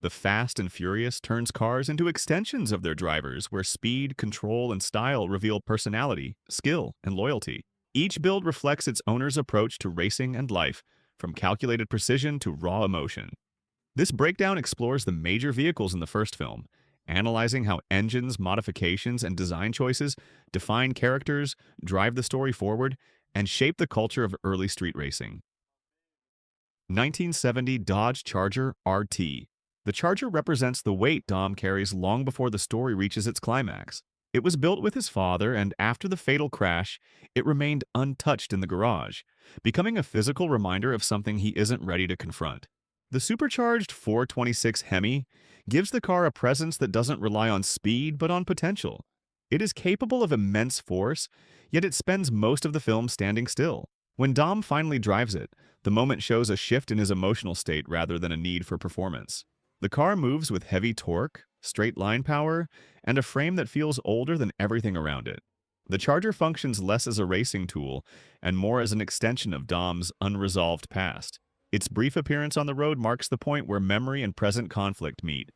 The Fast and Furious turns cars into extensions of their drivers, where speed, control, and style reveal personality, skill, and loyalty. Each build reflects its owner's approach to racing and life, from calculated precision to raw emotion. This breakdown explores the major vehicles in the first film, analyzing how engines, modifications, and design choices define characters, drive the story forward, and shape the culture of early street racing. 1970 Dodge Charger RT. The Charger represents the weight Dom carries long before the story reaches its climax. It was built with his father, and after the fatal crash, it remained untouched in the garage, becoming a physical reminder of something he isn't ready to confront. The supercharged 426 Hemi gives the car a presence that doesn't rely on speed but on potential. It is capable of immense force, yet it spends most of the film standing still. When Dom finally drives it, the moment shows a shift in his emotional state rather than a need for performance. The car moves with heavy torque, straight line power, and a frame that feels older than everything around it. The Charger functions less as a racing tool and more as an extension of Dom's unresolved past. Its brief appearance on the road marks the point where memory and present conflict meet.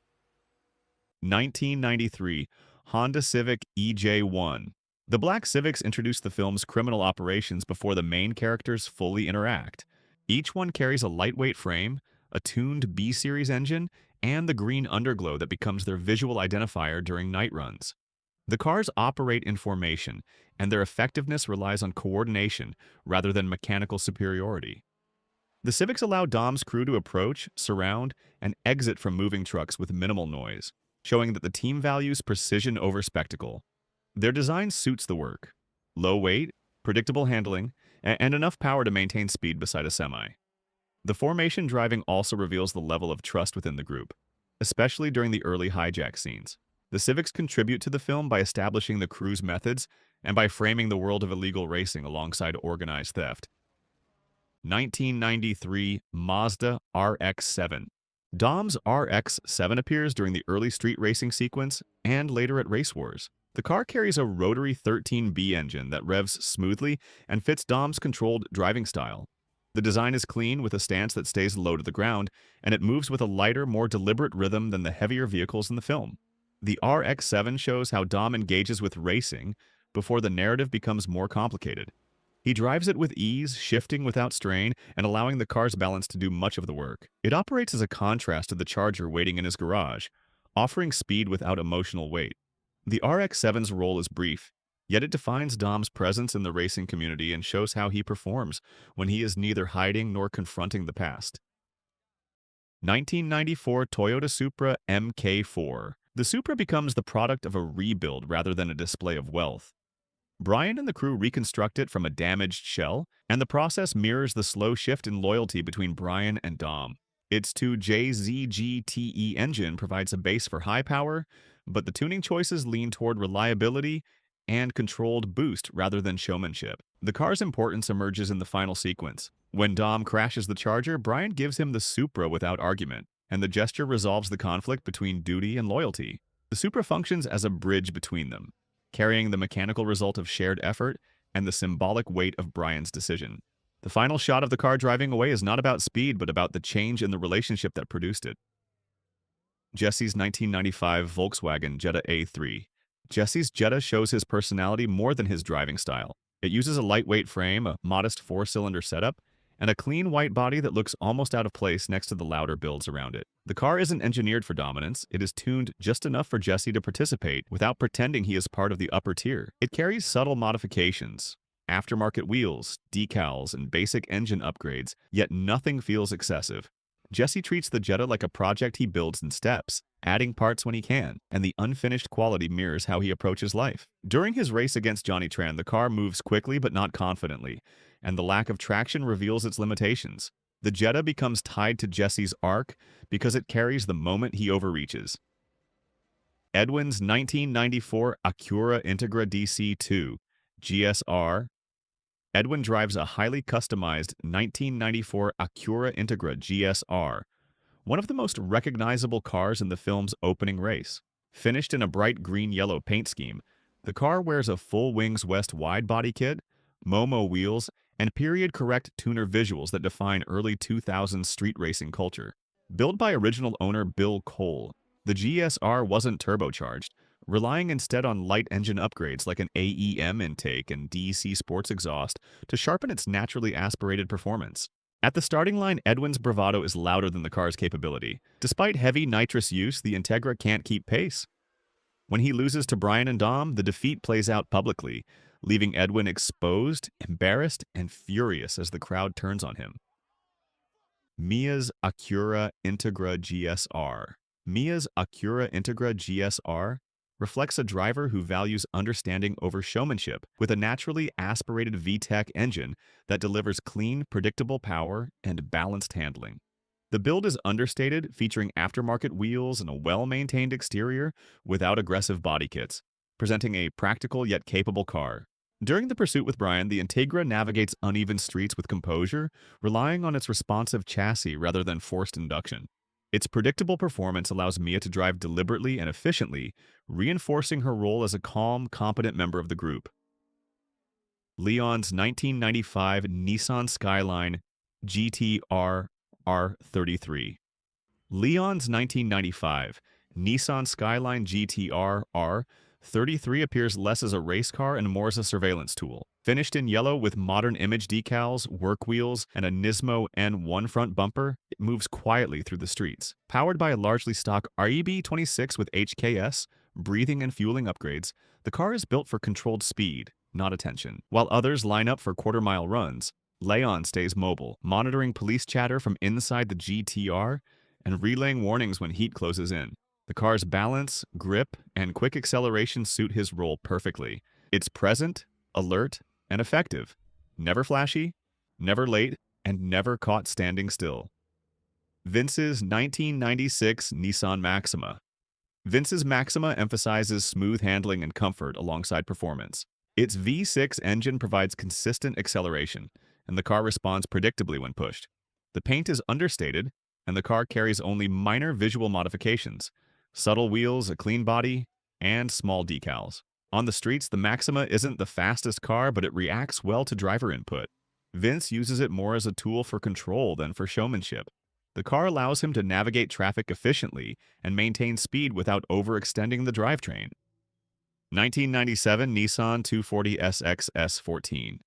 1993 Honda Civic EJ1. The black Civics introduced the film's criminal operations before the main characters fully interact. Each one carries a lightweight frame, a tuned B-Series engine, and the green underglow that becomes their visual identifier during night runs. The cars operate in formation, and their effectiveness relies on coordination rather than mechanical superiority. The Civics allow Dom's crew to approach, surround, and exit from moving trucks with minimal noise, showing that the team values precision over spectacle. Their design suits the work: low weight, predictable handling, and enough power to maintain speed beside a semi. The formation driving also reveals the level of trust within the group, especially during the early hijack scenes. The Civics contribute to the film by establishing the crew's methods and by framing the world of illegal racing alongside organized theft. 1993 Mazda RX-7. Dom's RX-7 appears during the early street racing sequence and later at Race Wars. The car carries a rotary 13B engine that revs smoothly and fits Dom's controlled driving style. The design is clean with a stance that stays low to the ground, and it moves with a lighter, more deliberate rhythm than the heavier vehicles in the film. The RX-7 shows how Dom engages with racing before the narrative becomes more complicated. He drives it with ease, shifting without strain, and allowing the car's balance to do much of the work. It operates as a contrast to the Charger waiting in his garage, offering speed without emotional weight. The RX-7's role is brief, yet it defines Dom's presence in the racing community and shows how he performs when he is neither hiding nor confronting the past. 1994 Toyota Supra Mk4. The Supra becomes the product of a rebuild rather than a display of wealth. Brian and the crew reconstruct it from a damaged shell, and the process mirrors the slow shift in loyalty between Brian and Dom. Its 2JZGTE engine provides a base for high power, but the tuning choices lean toward reliability and controlled boost rather than showmanship. The car's importance emerges in the final sequence. When Dom crashes the Charger, Brian gives him the Supra without argument, and the gesture resolves the conflict between duty and loyalty. The Supra functions as a bridge between them, carrying the mechanical result of shared effort and the symbolic weight of Brian's decision. The final shot of the car driving away is not about speed, but about the change in the relationship that produced it. Jesse's 1995 Volkswagen Jetta A3. Jesse's Jetta shows his personality more than his driving style. It uses a lightweight frame, a modest four-cylinder setup, and a clean white body that looks almost out of place next to the louder builds around it. The car isn't engineered for dominance, it is tuned just enough for Jesse to participate without pretending he is part of the upper tier. It carries subtle modifications, aftermarket wheels, decals, and basic engine upgrades, yet nothing feels excessive. Jesse treats the Jetta like a project he builds in steps, adding parts when he can, and the unfinished quality mirrors how he approaches life. During his race against Johnny Tran, the car moves quickly but not confidently, and the lack of traction reveals its limitations. The Jetta becomes tied to Jesse's arc because it carries the moment he overreaches. Edwin's 1994 Acura Integra DC2 GSR. Edwin drives a highly customized 1994 Acura Integra GSR, one of the most recognizable cars in the film's opening race. Finished in a bright green-yellow paint scheme, the car wears a full Wings West wide-body kit, Momo wheels, and period-correct tuner visuals that define early 2000s street racing culture. Built by original owner Bill Cole, the GSR wasn't turbocharged, relying instead on light engine upgrades like an AEM intake and DEC sports exhaust to sharpen its naturally aspirated performance. At the starting line, Edwin's bravado is louder than the car's capability. Despite heavy nitrous use, the Integra can't keep pace. When he loses to Brian and Dom, the defeat plays out publicly, leaving Edwin exposed, embarrassed, and furious as the crowd turns on him. Mia's Acura Integra GSR. Mia's Acura Integra GSR reflects a driver who values understanding over showmanship, with a naturally aspirated VTEC engine that delivers clean, predictable power and balanced handling. The build is understated, featuring aftermarket wheels and a well-maintained exterior without aggressive body kits, presenting a practical yet capable car. During the pursuit with Brian, the Integra navigates uneven streets with composure, relying on its responsive chassis rather than forced induction. Its predictable performance allows Mia to drive deliberately and efficiently, reinforcing her role as a calm, competent member of the group. Leon's 1995 Nissan Skyline GT-R R33. Leon's 1995 Nissan Skyline GT-R R33 appears less as a race car and more as a surveillance tool. Finished in yellow with modern image decals, work wheels, and a Nismo N1 front bumper, it moves quietly through the streets. Powered by a largely stock REB26 with HKS, breathing and fueling upgrades, the car is built for controlled speed, not attention. While others line up for quarter-mile runs, Leon stays mobile, monitoring police chatter from inside the GTR and relaying warnings when heat closes in. The car's balance, grip, and quick acceleration suit his role perfectly. It's present, alert, and effective. Never flashy, never late, and never caught standing still. Vince's 1996 Nissan Maxima. Vince's Maxima emphasizes smooth handling and comfort alongside performance. Its V6 engine provides consistent acceleration, and the car responds predictably when pushed. The paint is understated, and the car carries only minor visual modifications: subtle wheels, a clean body, and small decals. On the streets, the Maxima isn't the fastest car, but it reacts well to driver input. Vince uses it more as a tool for control than for showmanship. The car allows him to navigate traffic efficiently and maintain speed without overextending the drivetrain. 1997 Nissan 240SX S14.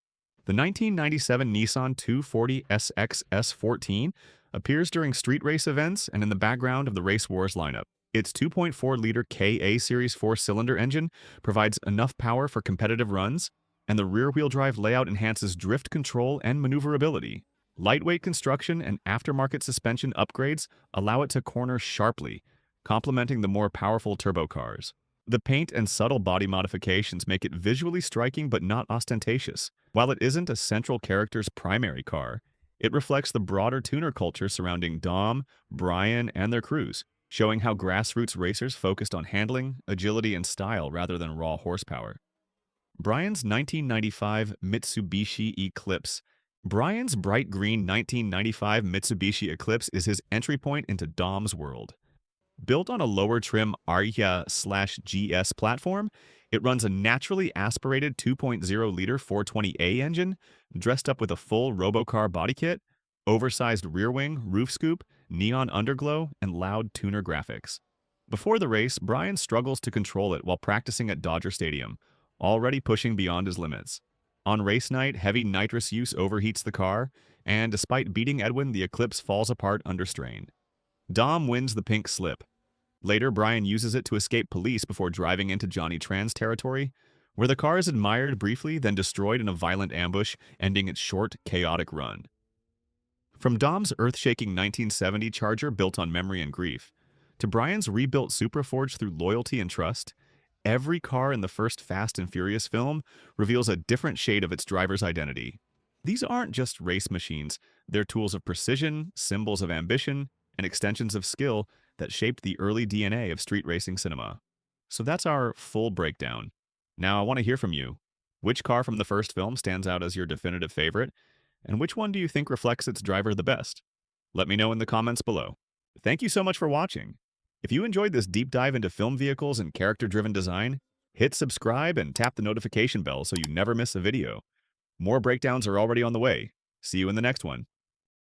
The 1997 Nissan 240SX S14 appears during street race events and in the background of the Race Wars lineup. Its 2.4-liter KA Series 4-cylinder engine provides enough power for competitive runs, and the rear-wheel drive layout enhances drift control and maneuverability. Lightweight construction and aftermarket suspension upgrades allow it to corner sharply, complementing the more powerful turbo cars. The paint and subtle body modifications make it visually striking but not ostentatious. While it isn't a central character's primary car, it reflects the broader tuner culture surrounding Dom, Brian, and their crews, showing how grassroots racers focused on handling, agility, and style rather than raw horsepower. Brian's 1995 Mitsubishi Eclipse. Brian's bright green 1995 Mitsubishi Eclipse is his entry point into Dom's world. Built on a lower trim Arya/GS platform, it runs a naturally aspirated 2.0-liter 420A engine, dressed up with a full Robocar body kit, oversized rear wing, roof scoop, neon underglow, and loud tuner graphics. Before the race, Brian struggles to control it while practicing at Dodger Stadium, already pushing beyond his limits. On race night, heavy nitrous use overheats the car, and despite beating Edwin, the Eclipse falls apart under strain. Dom wins the pink slip. Later, Brian uses it to escape police before driving into Johnny Tran's territory, where the car is admired briefly, then destroyed in a violent ambush, ending its short, chaotic run. From Dom's earth-shaking 1970 Charger built on memory and grief, to Brian's rebuilt Supra forged through loyalty and trust, every car in the first Fast and Furious film reveals a different shade of its driver's identity. These aren't just race machines, they're tools of precision, symbols of ambition, and extensions of skill that shaped the early DNA of street racing cinema. So that's our full breakdown. Now I want to hear from you. Which car from the first film stands out as your definitive favorite? And which one do you think reflects its driver the best? Let me know in the comments below. Thank you so much for watching. If you enjoyed this deep dive into film vehicles and character-driven design, hit subscribe and tap the notification bell so you never miss a video. More breakdowns are already on the way. See you in the next one.